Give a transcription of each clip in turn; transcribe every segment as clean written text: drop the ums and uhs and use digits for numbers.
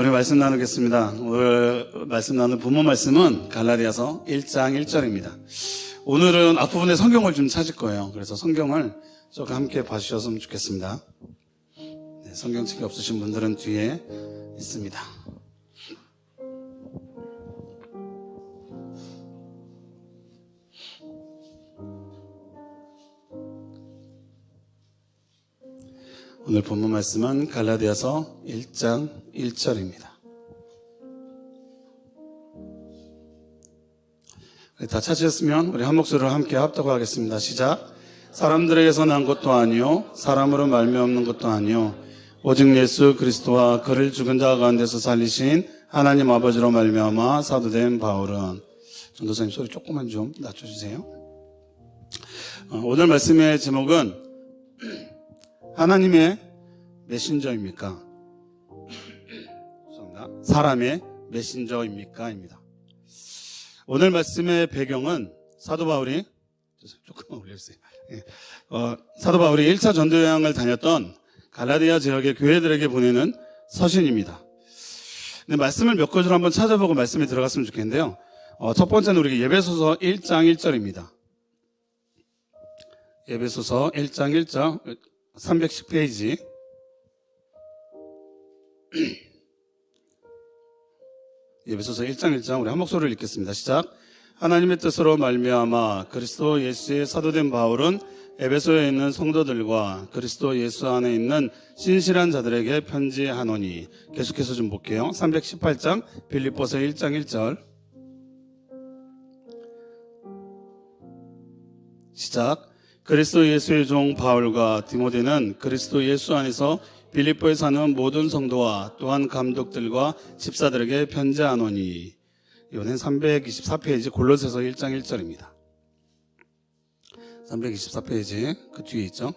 우리 말씀 나누겠습니다. 오늘 말씀 나눌 본문 말씀은 갈라디아서 1장 1절입니다. 오늘은 앞부분에 성경을 좀 찾을 거예요. 그래서 성경을 조금 함께 봐주셨으면 좋겠습니다. 네, 성경책이 없으신 분들은 뒤에 있습니다. 오늘 본문 말씀은 갈라디아서 1장 1절입니다. 다 찾으셨으면 우리 한 목소리로 함께 합독하겠습니다. 시작. 사람들에게서 난 것도 아니요 사람으로 말미암는 것도 아니요 오직 예수 그리스도와 그를 죽은 자 가운데서 살리신 하나님 아버지로 말미암아 사도된 바울은. 전도사님 소리 조금만 좀 낮춰주세요. 오늘 말씀의 제목은 하나님의 메신저입니까? 죄송합니다. 사람의 메신저입니까? 입니다. 오늘 말씀의 배경은 사도 바울이 조금만 올려주세요. 사도 바울이 1차 전도 여행을 다녔던 갈라디아 지역의 교회들에게 보내는 서신입니다. 근데 말씀을 몇 구절 한번 찾아보고 말씀에 들어갔으면 좋겠는데요. 첫 번째는 우리 예배소서 1장 1절입니다. 예배소서 1장 1절 310페이지. 예배소서 1장 1장 우리 한 목소리를 읽겠습니다. 시작. 하나님의 뜻으로 말미암아 그리스도 예수의 사도된 바울은 에베소에 있는 성도들과 그리스도 예수 안에 있는 신실한 자들에게 편지하노니. 계속해서 좀 볼게요. 318장 빌립보서 1장 1절 시작. 그리스도 예수의 종 바울과 디모데는 그리스도 예수 안에서 빌립보에 사는 모든 성도와 또한 감독들과 집사들에게 편지하노니. 이번엔 324페이지 골로새서 1장 1절입니다. 324페이지 그 뒤에 있죠.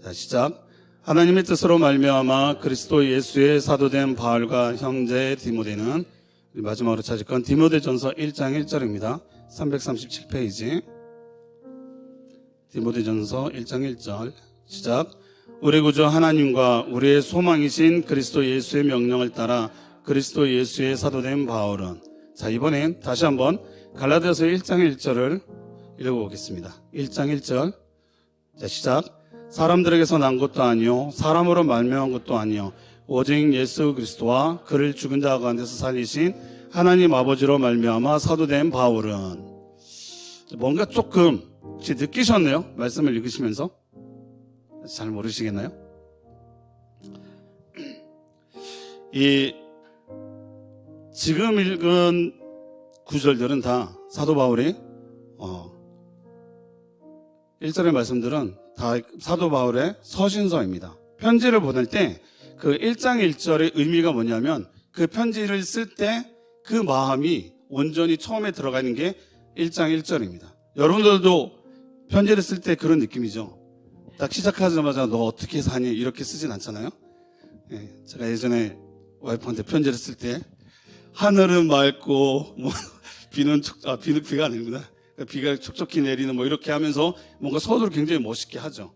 자, 시작. 하나님의 뜻으로 말미암아 그리스도 예수의 사도된 바울과 형제 디모데는. 마지막으로 찾을 건 디모데전서 1장 1절입니다. 337페이지 디모데전서 1장 1절 시작. 우리 구주 하나님과 우리의 소망이신 그리스도 예수의 명령을 따라 그리스도 예수의 사도된 바울은. 자, 이번엔 다시 한번 갈라디아서 1장 1절을 읽어보겠습니다. 1장 1절 자, 시작. 사람들에게서 난 것도 아니요 사람으로 말미암은 것도 아니요 오직 예수 그리스도와 그를 죽은 자 가운데서 살리신 하나님 아버지로 말미암아 사도된 바울은. 뭔가 조금 혹시 느끼셨네요? 말씀을 읽으시면서 잘 모르시겠나요? 지금 읽은 구절들은 다 사도 바울이 1절의 말씀들은 다 사도 바울의 서신서입니다. 편지를 보낼 때 그 1장 1절의 의미가 뭐냐면 그 편지를 쓸 때 그 마음이 온전히 처음에 들어가는 게 1장 1절입니다. 여러분들도 편지를 쓸 때 그런 느낌이죠. 딱 시작하자마자 너 어떻게 사니? 이렇게 쓰진 않잖아요. 제가 예전에 와이프한테 편지를 쓸 때 하늘은 맑고 비가 아닙니다. 비가 촉촉히 내리는 이렇게 하면서 뭔가 서두를 굉장히 멋있게 하죠.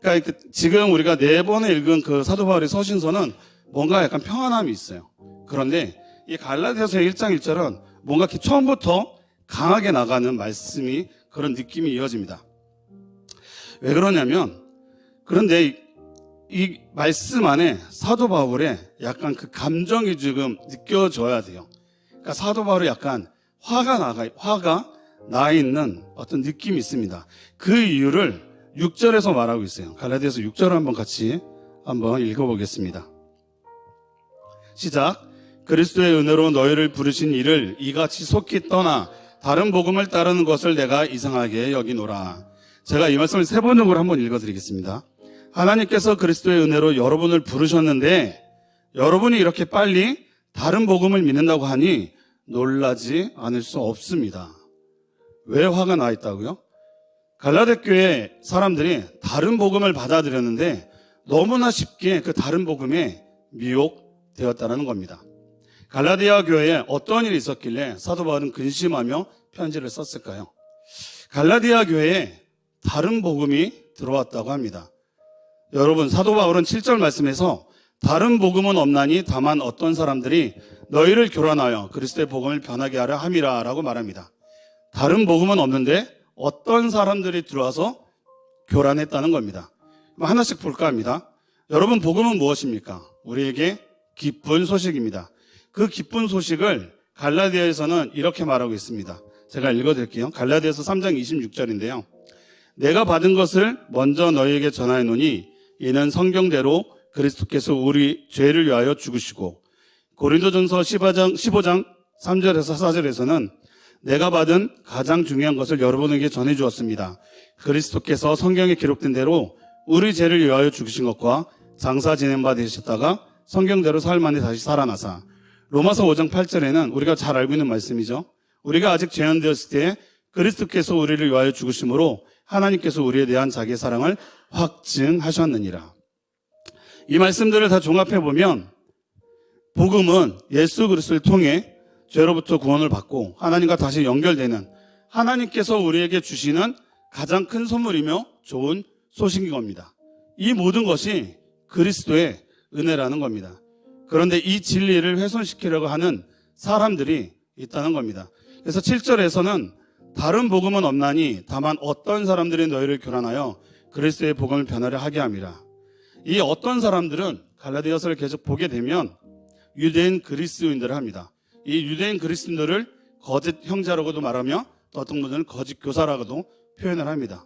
그러니까 지금 우리가 4번에 읽은 그 사도 바울의 서신서는 뭔가 약간 평안함이 있어요. 그런데 이 갈라디아서 1장 1절은 뭔가 이렇게 처음부터 강하게 나가는 말씀이 그런 느낌이 이어집니다. 왜 그러냐면 그런데 이 말씀 안에 사도 바울의 약간 그 감정이 지금 느껴져야 돼요. 그러니까 사도 바울이 약간 화가 나 있는 어떤 느낌이 있습니다. 그 이유를 6절에서 말하고 있어요. 갈라디아서 6절을 한번 같이 읽어보겠습니다. 시작. 그리스도의 은혜로 너희를 부르신 이를 이같이 속히 떠나 다른 복음을 따르는 것을 내가 이상하게 여기노라. 제가 이 말씀을 3번역으로 한번 읽어드리겠습니다. 하나님께서 그리스도의 은혜로 여러분을 부르셨는데 여러분이 이렇게 빨리 다른 복음을 믿는다고 하니 놀라지 않을 수 없습니다. 왜 화가 나 있다고요? 갈라디아 교회 사람들이 다른 복음을 받아들였는데 너무나 쉽게 그 다른 복음에 미혹되었다는 겁니다. 갈라디아 교회에 어떤 일이 있었길래 사도 바울은 근심하며 편지를 썼을까요? 갈라디아 교회에 다른 복음이 들어왔다고 합니다. 여러분, 사도 바울은 7절 말씀에서 다른 복음은 없나니 다만 어떤 사람들이 너희를 교란하여 그리스도의 복음을 변하게 하려 함이라 라고 말합니다. 다른 복음은 없는데 어떤 사람들이 들어와서 교란했다는 겁니다. 하나씩 볼까 합니다. 여러분, 복음은 무엇입니까? 우리에게 기쁜 소식입니다. 그 기쁜 소식을 갈라디아에서는 이렇게 말하고 있습니다. 제가 읽어드릴게요. 갈라디아서 3장 26절인데요. 내가 받은 것을 먼저 너희에게 전하노니 이는 성경대로 그리스도께서 우리 죄를 위하여 죽으시고, 고린도전서 15장 3절에서 4절에서는 내가 받은 가장 중요한 것을 여러분에게 전해 주었습니다. 그리스도께서 성경에 기록된 대로 우리 죄를 위하여 죽으신 것과 장사 지낸 바 되셨다가 성경대로 사흘 만에 다시 살아나사. 로마서 5장 8절에는 우리가 잘 알고 있는 말씀이죠. 우리가 아직 죄인되었을 때 그리스도께서 우리를 위하여 죽으심으로 하나님께서 우리에 대한 자기의 사랑을 확증하셨느니라. 이 말씀들을 다 종합해 보면 복음은 예수 그리스도를 통해 죄로부터 구원을 받고 하나님과 다시 연결되는, 하나님께서 우리에게 주시는 가장 큰 선물이며 좋은 소식인 겁니다. 이 모든 것이 그리스도의 은혜라는 겁니다. 그런데 이 진리를 훼손시키려고 하는 사람들이 있다는 겁니다. 그래서 7절에서는 다른 복음은 없나니 다만 어떤 사람들이 너희를 교란하여 그리스도의 복음을 변하려 하게 함이라. 이 어떤 사람들은 갈라디아서를 계속 보게 되면 유대인 그리스도인들을 합니다. 이 유대인 그리스도인들을 거짓 형제라고도 말하며 또 어떤 분들은 거짓 교사라고도 표현을 합니다.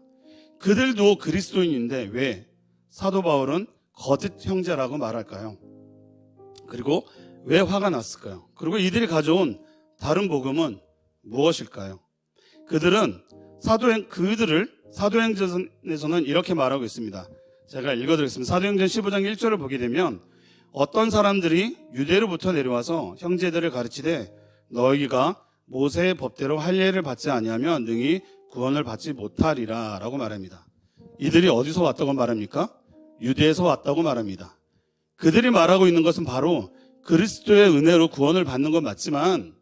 그들도 그리스도인인데 왜 사도 바울은 거짓 형제라고 말할까요? 그리고 왜 화가 났을까요? 그리고 이들이 가져온 다른 복음은 무엇일까요? 그들을 사도행전에서는 이렇게 말하고 있습니다. 제가 읽어드리겠습니다. 사도행전 15장 1절을 보게 되면 어떤 사람들이 유대로부터 내려와서 형제들을 가르치되 너희가 모세의 법대로 할례를 받지 아니하면 능히 구원을 받지 못하리라 라고 말합니다. 이들이 어디서 왔다고 말합니까? 유대에서 왔다고 말합니다. 그들이 말하고 있는 것은 바로 그리스도의 은혜로 구원을 받는 건 맞지만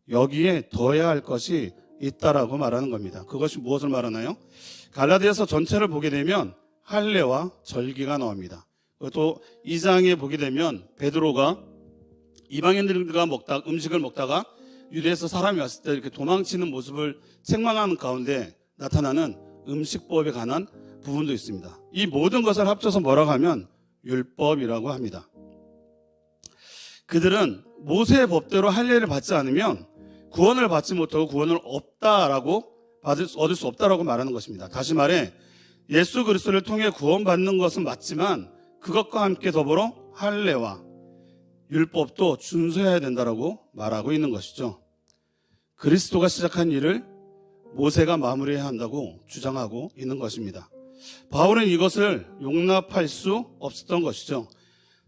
여기에 더해야 할 것이 있다라고 말하는 겁니다. 그것이 무엇을 말하나요? 갈라디아서 전체를 보게 되면 할례와 절기가 나옵니다. 또 2장에 보게 되면 베드로가 이방인들과 음식을 먹다가 유대에서 사람이 왔을 때 이렇게 도망치는 모습을 책망하는 가운데 나타나는 음식법에 관한 부분도 있습니다. 이 모든 것을 합쳐서 뭐라고 하면 율법이라고 합니다. 그들은 모세의 법대로 할례를 받지 않으면 구원을 받지 못하고 구원을 얻을 수 없다라고 말하는 것입니다. 다시 말해 예수 그리스도를 통해 구원받는 것은 맞지만 그것과 함께 더불어 할례와 율법도 준수해야 된다라고 말하고 있는 것이죠. 그리스도가 시작한 일을 모세가 마무리해야 한다고 주장하고 있는 것입니다. 바울은 이것을 용납할 수 없었던 것이죠.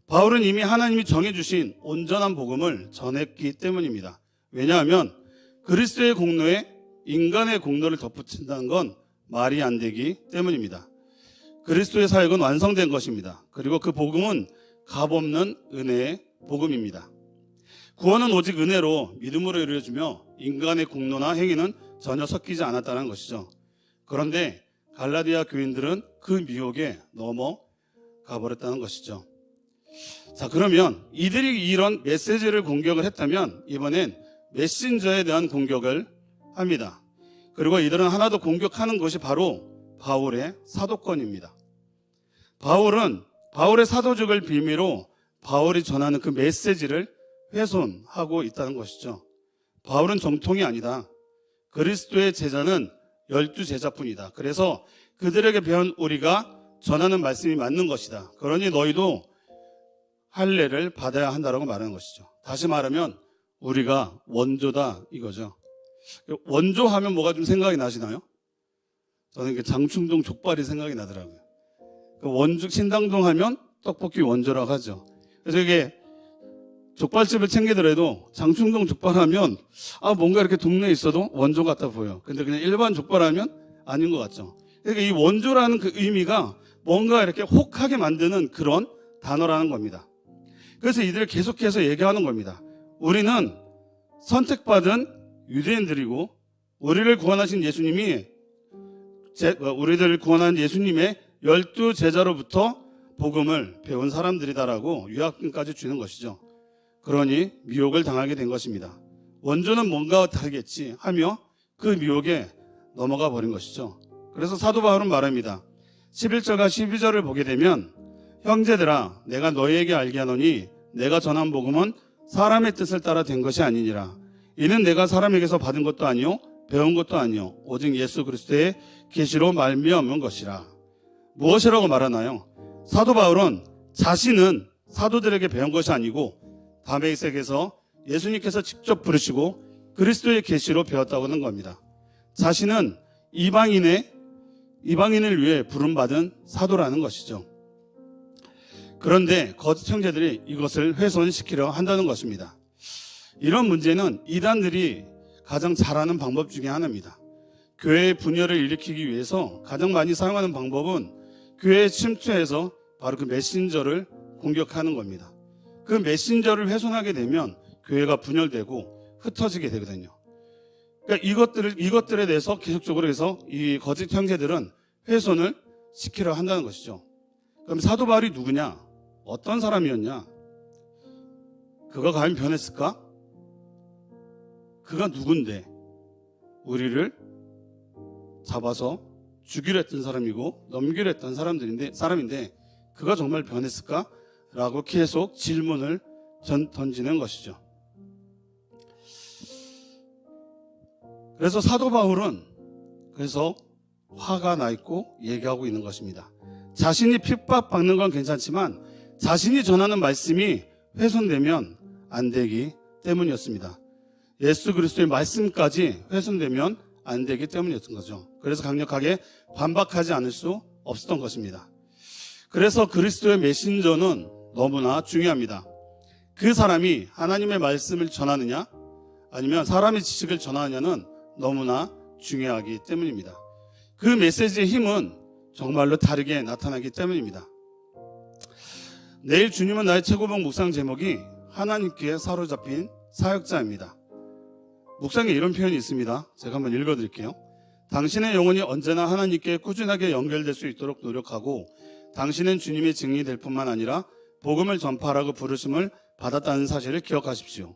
바울은 이미 하나님이 정해주신 온전한 복음을 전했기 때문입니다. 왜냐하면 그리스도의 공로에 인간의 공로를 덧붙인다는 건 말이 안 되기 때문입니다. 그리스도의 사역은 완성된 것입니다. 그리고 그 복음은 값없는 은혜의 복음입니다. 구원은 오직 은혜로 믿음으로 이루어지며 인간의 공로나 행위는 전혀 섞이지 않았다는 것이죠. 그런데 갈라디아 교인들은 그 미혹에 넘어가 버렸다는 것이죠. 자, 그러면 이들이 이런 메시지를 공격을 했다면 이번엔 메신저에 대한 공격을 합니다. 그리고 이들은 하나 더 공격하는 것이 바로 바울의 사도권입니다. 바울은 바울의 사도직을 빌미로 바울이 전하는 그 메시지를 훼손하고 있다는 것이죠. 바울은 정통이 아니다. 그리스도의 제자는 12제자뿐이다. 그래서 그들에게 배운 우리가 전하는 말씀이 맞는 것이다. 그러니 너희도 할례를 받아야 한다고 말하는 것이죠. 다시 말하면 우리가 원조다 이거죠. 원조하면 뭐가 좀 생각이 나시나요? 저는 장충동 족발이 생각이 나더라고요. 원주 신당동 하면 떡볶이 원조라고 하죠. 그래서 이게 족발집을 챙기더라도 장충동 족발 하면 뭔가 이렇게 동네에 있어도 원조 같아 보여. 근데 그냥 일반 족발 하면 아닌 것 같죠. 그러니까 이 원조라는 그 의미가 뭔가 이렇게 혹하게 만드는 그런 단어라는 겁니다. 그래서 이들을 계속해서 얘기하는 겁니다. 우리는 선택받은 유대인들이고 우리들을 구원하신 예수님의 12제자로부터 복음을 배운 사람들이다라고 유학금까지 주는 것이죠. 그러니 미혹을 당하게 된 것입니다. 원조는 뭔가 다르겠지 하며 그 미혹에 넘어가 버린 것이죠. 그래서 사도 바울은 말합니다. 11절과 12절을 보게 되면 형제들아 내가 너희에게 알게 하노니 내가 전한 복음은 사람의 뜻을 따라 된 것이 아니니라. 이는 내가 사람에게서 받은 것도 아니요 배운 것도 아니요 오직 예수 그리스도의 계시로 말미암은 것이라. 무엇이라고 말하나요? 사도 바울은 자신은 사도들에게 배운 것이 아니고 다메섹에서 예수님께서 직접 부르시고 그리스도의 계시로 배웠다고 하는 겁니다. 자신은 이방인을 위해 부름받은 사도라는 것이죠. 그런데 거짓 형제들이 이것을 훼손시키려 한다는 것입니다. 이런 문제는 이단들이 가장 잘하는 방법 중에 하나입니다. 교회의 분열을 일으키기 위해서 가장 많이 사용하는 방법은 교회에 침투해서 바로 그 메신저를 공격하는 겁니다. 그 메신저를 훼손하게 되면 교회가 분열되고 흩어지게 되거든요. 그러니까 이것들에 대해서 계속적으로 해서 이 거짓 형제들은 훼손을 시키려 한다는 것이죠. 그럼 사도 바울이 누구냐? 어떤 사람이었냐? 그가 과연 변했을까? 그가 누군데 우리를 잡아서 죽이려 했던 사람이고 넘기려 했던 사람인데 그가 정말 변했을까? 라고 계속 질문을 던지는 것이죠. 그래서 사도 바울은 그래서 화가 나 있고 얘기하고 있는 것입니다. 자신이 핍박받는 건 괜찮지만 자신이 전하는 말씀이 훼손되면 안 되기 때문이었습니다. 예수 그리스도의 말씀까지 훼손되면 안 되기 때문이었던 거죠. 그래서 강력하게 반박하지 않을 수 없었던 것입니다. 그래서 그리스도의 메신저는 너무나 중요합니다. 그 사람이 하나님의 말씀을 전하느냐 아니면 사람의 지식을 전하느냐는 너무나 중요하기 때문입니다. 그 메시지의 힘은 정말로 다르게 나타나기 때문입니다. 내일 주님은 나의 최고봉 묵상 제목이 하나님께 사로잡힌 사역자입니다. 묵상에 이런 표현이 있습니다. 제가 한번 읽어드릴게요. 당신의 영혼이 언제나 하나님께 꾸준하게 연결될 수 있도록 노력하고 당신은 주님의 증인이 될 뿐만 아니라 복음을 전파하라고 부르심을 받았다는 사실을 기억하십시오.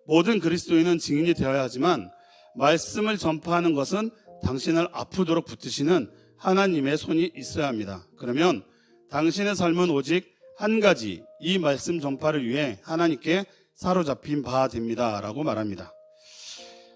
모든 그리스도인은 증인이 되어야 하지만 말씀을 전파하는 것은 당신을 아프도록 붙드시는 하나님의 손이 있어야 합니다. 그러면 당신의 삶은 오직 한 가지, 이 말씀 전파를 위해 하나님께 사로잡힌 바 됩니다. 라고 말합니다.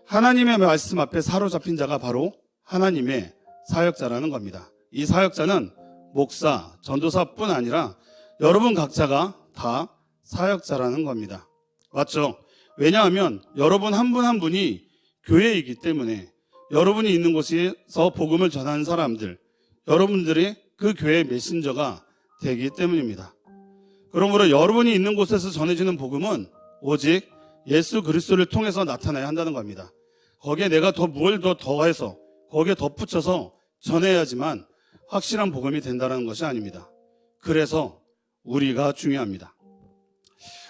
하나님의 말씀 앞에 사로잡힌 자가 바로 하나님의 사역자라는 겁니다. 이 사역자는 목사, 전도사뿐 아니라 여러분 각자가 다 사역자라는 겁니다. 맞죠? 왜냐하면 여러분 한 분 한 분이 교회이기 때문에 여러분이 있는 곳에서 복음을 전하는 사람들, 여러분들이 그 교회의 메신저가 되기 때문입니다. 그러므로 여러분이 있는 곳에서 전해지는 복음은 오직 예수 그리스도를 통해서 나타나야 한다는 겁니다. 거기에 내가 뭘 더 더해서 거기에 덧붙여서 전해야지만 확실한 복음이 된다는 것이 아닙니다. 그래서 우리가 중요합니다.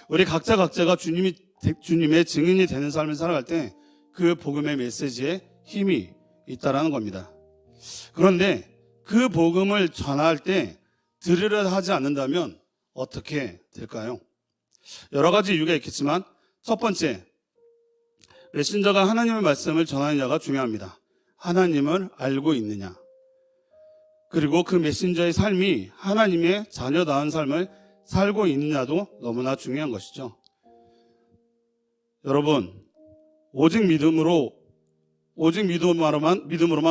우리 각자가 주님의 증인이 되는 삶을 살아갈 때 그 복음의 메시지에 힘이 있다라는 겁니다. 그런데 그 복음을 전할 때 들으려 하지 않는다면 어떻게 될까요? 여러 가지 이유가 있겠지만 첫 번째, 메신저가 하나님의 말씀을 전하느냐가 중요합니다. 하나님을 알고 있느냐, 그리고 그 메신저의 삶이 하나님의 자녀다운 삶을 살고 있느냐도 너무나 중요한 것이죠. 여러분, 오직 믿음으로만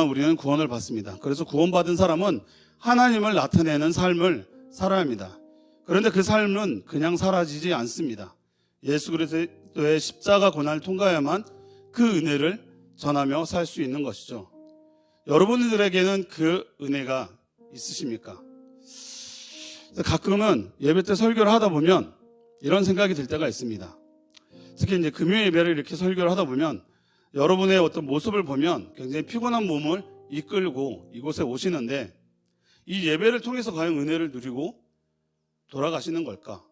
우리는 구원을 받습니다. 그래서 구원받은 사람은 하나님을 나타내는 삶을 살아야 합니다. 그런데 그 삶은 그냥 사라지지 않습니다. 예수 그리스도의 십자가 고난을 통과해야만 그 은혜를 전하며 살 수 있는 것이죠. 여러분들에게는 그 은혜가 있으십니까? 가끔은 예배 때 설교를 하다 보면 이런 생각이 들 때가 있습니다. 특히 이제 금요 예배를 이렇게 설교를 하다 보면 여러분의 어떤 모습을 보면 굉장히 피곤한 몸을 이끌고 이곳에 오시는데 이 예배를 통해서 과연 은혜를 누리고 돌아가시는 걸까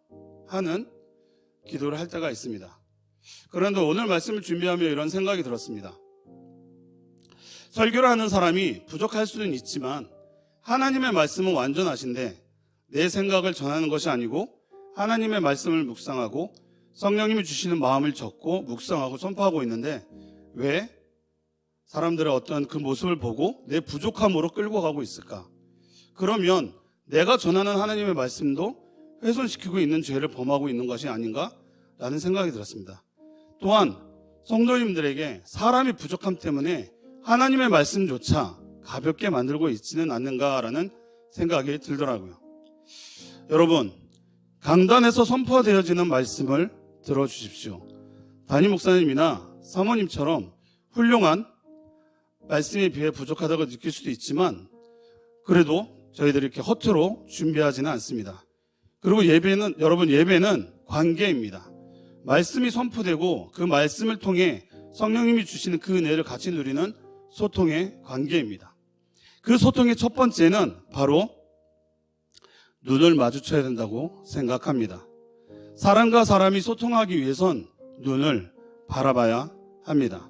하는 기도를 할 때가 있습니다. 그런데 오늘 말씀을 준비하며 이런 생각이 들었습니다. 설교를 하는 사람이 부족할 수는 있지만 하나님의 말씀은 완전하신데 내 생각을 전하는 것이 아니고 하나님의 말씀을 묵상하고 성령님이 주시는 마음을 적고 묵상하고 선포하고 있는데 왜 사람들의 어떤 그 모습을 보고 내 부족함으로 끌고 가고 있을까? 그러면 내가 전하는 하나님의 말씀도 훼손시키고 있는 죄를 범하고 있는 것이 아닌가라는 생각이 들었습니다. 또한 성도님들에게 사람이 부족함 때문에 하나님의 말씀조차 가볍게 만들고 있지는 않는가라는 생각이 들더라고요. 여러분, 강단에서 선포되어지는 말씀을 들어주십시오. 담임 목사님이나 사모님처럼 훌륭한 말씀에 비해 부족하다고 느낄 수도 있지만 그래도 저희들이 이렇게 허투루 준비하지는 않습니다. 그리고 여러분 예배는 관계입니다. 말씀이 선포되고 그 말씀을 통해 성령님이 주시는 그 은혜를 같이 누리는 소통의 관계입니다. 그 소통의 첫 번째는 바로 눈을 마주쳐야 된다고 생각합니다. 사람과 사람이 소통하기 위해선 눈을 바라봐야 합니다.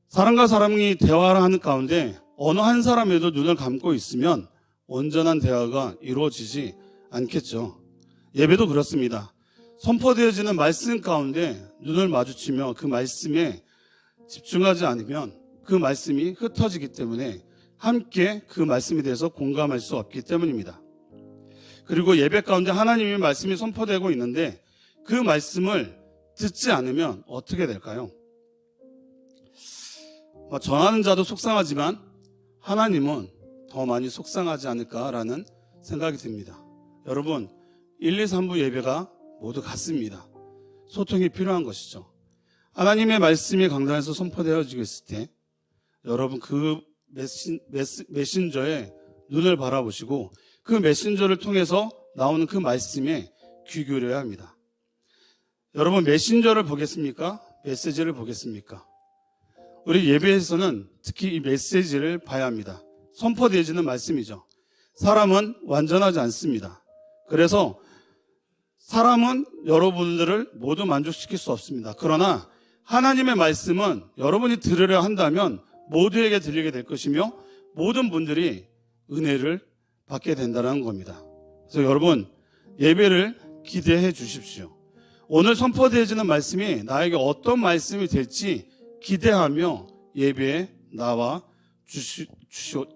사람과 사람이 대화를 하는 가운데 어느 한 사람에도 눈을 감고 있으면 온전한 대화가 이루어지지 않겠죠. 예배도 그렇습니다. 선포되어지는 말씀 가운데 눈을 마주치며 그 말씀에 집중하지 않으면 그 말씀이 흩어지기 때문에 함께 그 말씀에 대해서 공감할 수 없기 때문입니다. 그리고 예배 가운데 하나님의 말씀이 선포되고 있는데 그 말씀을 듣지 않으면 어떻게 될까요? 전하는 자도 속상하지만 하나님은 더 많이 속상하지 않을까라는 생각이 듭니다. 여러분, 1, 2, 3부 예배가 모두 같습니다. 소통이 필요한 것이죠. 하나님의 말씀이 강단에서 선포되어지고 있을 때 여러분 그 메신저의 눈을 바라보시고 그 메신저를 통해서 나오는 그 말씀에 귀 기울여야 합니다. 여러분, 메신저를 보겠습니까? 메시지를 보겠습니까? 우리 예배에서는 특히 이 메시지를 봐야 합니다. 선포되어지는 말씀이죠. 사람은 완전하지 않습니다. 그래서 사람은 여러분들을 모두 만족시킬 수 없습니다. 그러나 하나님의 말씀은 여러분이 들으려 한다면 모두에게 들리게 될 것이며 모든 분들이 은혜를 받게 된다는 겁니다. 그래서 여러분, 예배를 기대해 주십시오. 오늘 선포되어지는 말씀이 나에게 어떤 말씀이 될지 기대하며 예배에 나와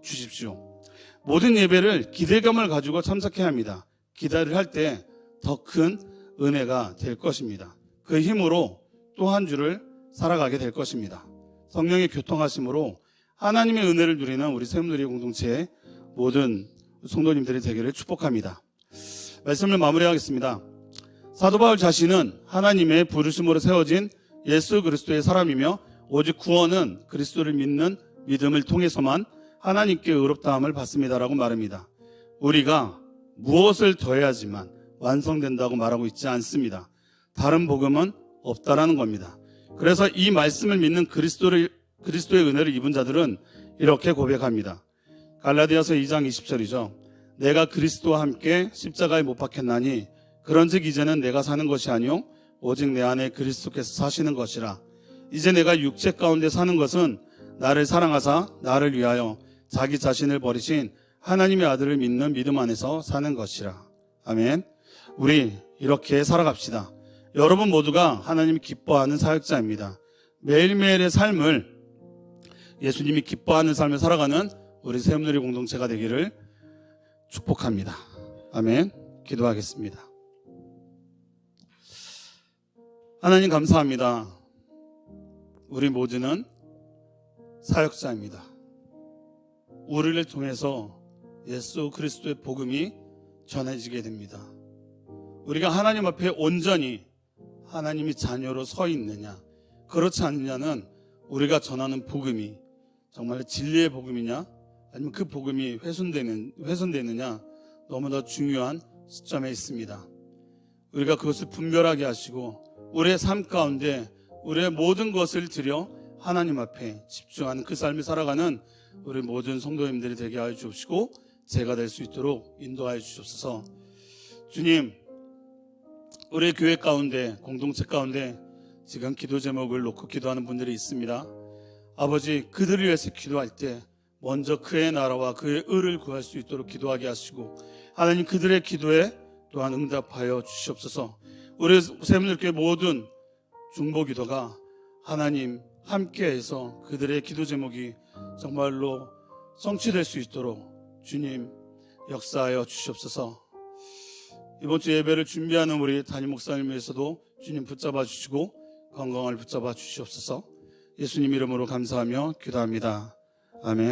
주십시오. 모든 예배를 기대감을 가지고 참석해야 합니다. 기대를 할 때 더 큰 은혜가 될 것입니다. 그 힘으로 또 한 주를 살아가게 될 것입니다. 성령의 교통하심으로 하나님의 은혜를 누리는 우리 세움누리 공동체의 모든 성도님들이 되기를 축복합니다. 말씀을 마무리하겠습니다. 사도 바울 자신은 하나님의 부르심으로 세워진 예수 그리스도의 사람이며 오직 구원은 그리스도를 믿는 믿음을 통해서만 하나님께 의롭다함을 받습니다라고 말합니다. 우리가 무엇을 더해야지만 완성된다고 말하고 있지 않습니다. 다른 복음은 없다라는 겁니다. 그래서 이 말씀을 믿는 그리스도의 은혜를 입은 자들은 이렇게 고백합니다. 갈라디아서 2장 20절이죠. 내가 그리스도와 함께 십자가에 못 박혔나니 그런즉 이제는 내가 사는 것이 아니요 오직 내 안에 그리스도께서 사시는 것이라. 이제 내가 육체 가운데 사는 것은 나를 사랑하사 나를 위하여 자기 자신을 버리신 하나님의 아들을 믿는 믿음 안에서 사는 것이라. 아멘. 우리 이렇게 살아갑시다. 여러분 모두가 하나님이 기뻐하는 사역자입니다. 매일매일의 삶을 예수님이 기뻐하는 삶을 살아가는 우리 세움누리 공동체가 되기를 축복합니다. 아멘. 기도하겠습니다. 하나님 감사합니다. 우리 모두는 사역자입니다. 우리를 통해서 예수 그리스도의 복음이 전해지게 됩니다. 우리가 하나님 앞에 온전히 하나님이 자녀로 서 있느냐 그렇지 않느냐는 우리가 전하는 복음이 정말 진리의 복음이냐 아니면 그 복음이 훼손되느냐 너무나 중요한 시점에 있습니다. 우리가 그것을 분별하게 하시고 우리의 삶 가운데 우리의 모든 것을 들여 하나님 앞에 집중하는 그 삶을 살아가는 우리 모든 성도님들이 되게 하여 주시고 제가 될 수 있도록 인도하여 주옵소서. 주님, 우리 교회 가운데 공동체 가운데 지금 기도 제목을 놓고 기도하는 분들이 있습니다. 아버지, 그들을 위해서 기도할 때 먼저 그의 나라와 그의 의를 구할 수 있도록 기도하게 하시고, 하나님 그들의 기도에 또한 응답하여 주시옵소서. 우리 세분들께 모든 중보 기도가 하나님 함께해서 그들의 기도 제목이 정말로 성취될 수 있도록 주님 역사하여 주시옵소서. 이번 주 예배를 준비하는 우리 담임 목사님 위해서도 주님 붙잡아 주시고 건강을 붙잡아 주시옵소서. 예수님 이름으로 감사하며 기도합니다. 아멘.